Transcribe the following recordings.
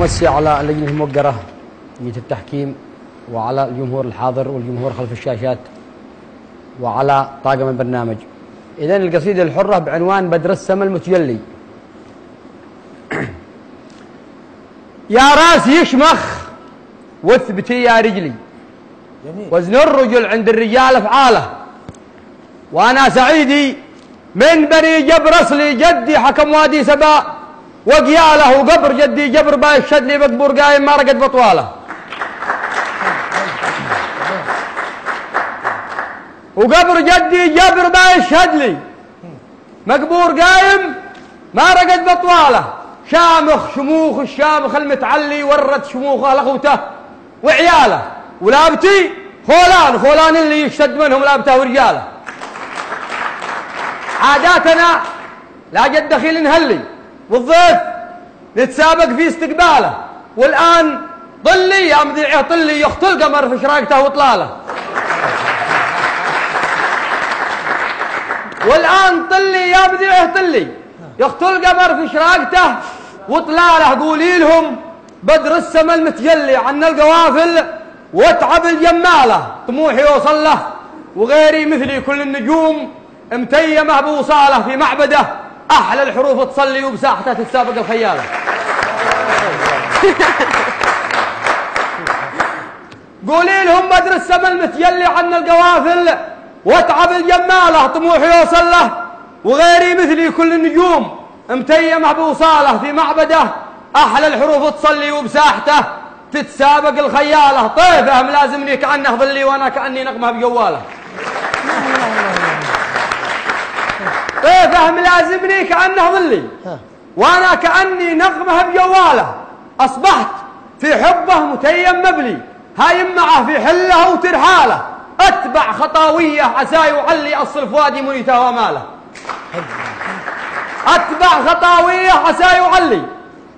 أمسي على اللجنة الموقرة لجنة التحكيم، وعلى الجمهور الحاضر والجمهور خلف الشاشات، وعلى طاقم البرنامج. إذن القصيدة الحرة بعنوان بدر السما المتجلي. يا راس يشمخ واثبتي يا رجلي، وزن الرجل عند الرجال أفعاله، وأنا سعيدي من بني جبر أصلي، جدي حكم وادي سبا وقياله، وقبر جدي جبر باي الشدلي مقبور قايم ما رقد بطواله، وقبر جدي جبر باي الشدلي مقبور قايم ما رقد بطواله، شامخ شموخ الشامخ المتعلي ورد شموخه لأخوته وعياله، ولابتي خولان اللي يشتد منهم لابته ورجاله. عاداتنا لا جد دخيل نهلي، والضيف نتسابق في استقباله، والآن طلي يا مذيعه طلي يخطل القمر في شراقته وطلاله، والآن طلي يا مذيعه طلي يخطل القمر في شراقته وطلاله. قولي لهم بدر السما المتجلي عنا القوافل واتعب الجماله، طموحي يوصل له وغيري مثلي كل النجوم متيمه بوصاله، في معبده احلى الحروف تصلي وبساحته تتسابق الخياله. قولي لهم بدر السما المتجلي عنا القوافل واتعب الجماله، طموحي يوصل له وغيري مثلي كل النجوم متيمه بوصاله، في معبده احلى الحروف تصلي وبساحته تتسابق الخياله. طيفه ملازمني كانه ظلي وانا كاني نغمه بجواله، طيفه ملازمني كانه ظلي وانا كاني نغمه بجواله، اصبحت في حبه متيم مبلي، هايم معه في حله وترحاله، اتبع خطاويه عسى يعلي اصل فؤادي منيته واماله، اتبع خطاويه عسى يعلي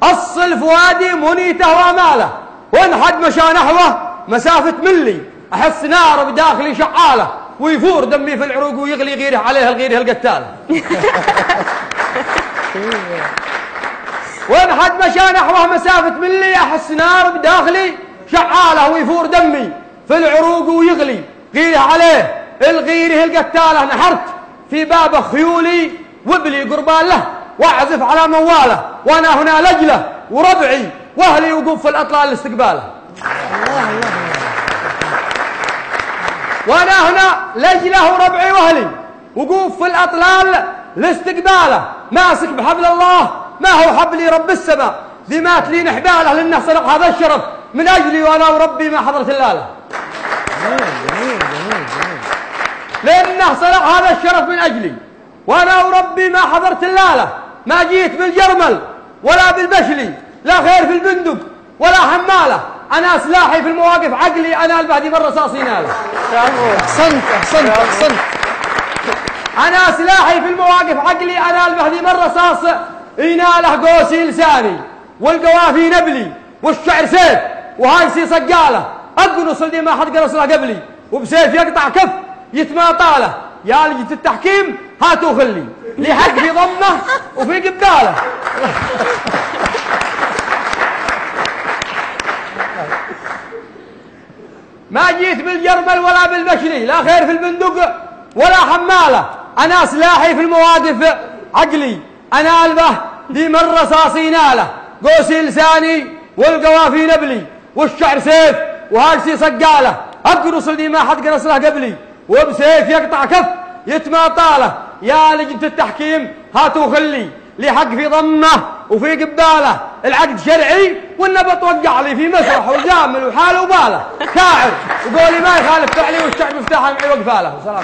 اصل فؤادي منيته واماله، وان حد مشى نحوه مسافه ملي احس نار بداخلي شعاله، ويفور دمي في العروق ويغلي غيره عليها الغيره القتاله. وان حد مشى نحوه مسافه ملي احس نار بداخلي شعاله، ويفور دمي في العروق ويغلي غيره عليه الغيره القتاله. نحرت في بابه خيولي وابلي قربان له واعزف على مواله، وانا هنا لجله وربعي واهلي وقوف في الاطلال لاستقباله. وانا هنا لجله وربعي واهلي وقوف في الاطلال لاستقباله، ماسك بحبل الله ما هو حبلي رب السماء، ذي مات لي نحباله لانه سرق هذا الشرف من اجلي، وانا وربي ما حضرت اللاله. لانه سرق هذا الشرف من اجلي وانا وربي ما حضرت اللاله، ما جيت بالجرمل ولا بالبشلي، لا خير في البندق ولا حماله، انا سلاحي في المواقف عقلي، انا البهدي بالرصاص يناله. احسنت. انا سلاحي في المواقف عقلي، انا البهدي بالرصاص يناله، قوسي لساني والقوافي نبلي والشعر سيف وهايسي صقاله، اقنص اللي ما حد قنص له قبلي وبسيف يقطع كف يتماطاله. يا لجنة التحكيم هاتوا خلي لي حق في ضمه وفي قباله. ما جيت بالجرمل ولا بالبشري، لا خير في البندق ولا حماله، انا سلاحي في المواقف عقلي، انا البه ذي من رصاصي ناله، قوسي لساني والقوافي نبلي والشعر سيف وهاجسي صقاله، اقرص اللي ما حد قرص له قبلي وبسيف يقطع كف يتماطاله. يا لجنة التحكيم هاتوا خلي لي حق في ضمه وفي قباله، العقد شرعي والنبط وقع لي في مسرح وجامل وحاله وباله، شاعر وقولي ما يخالف فعلي والشعب مفتاحه معي وقفاله. وسلام.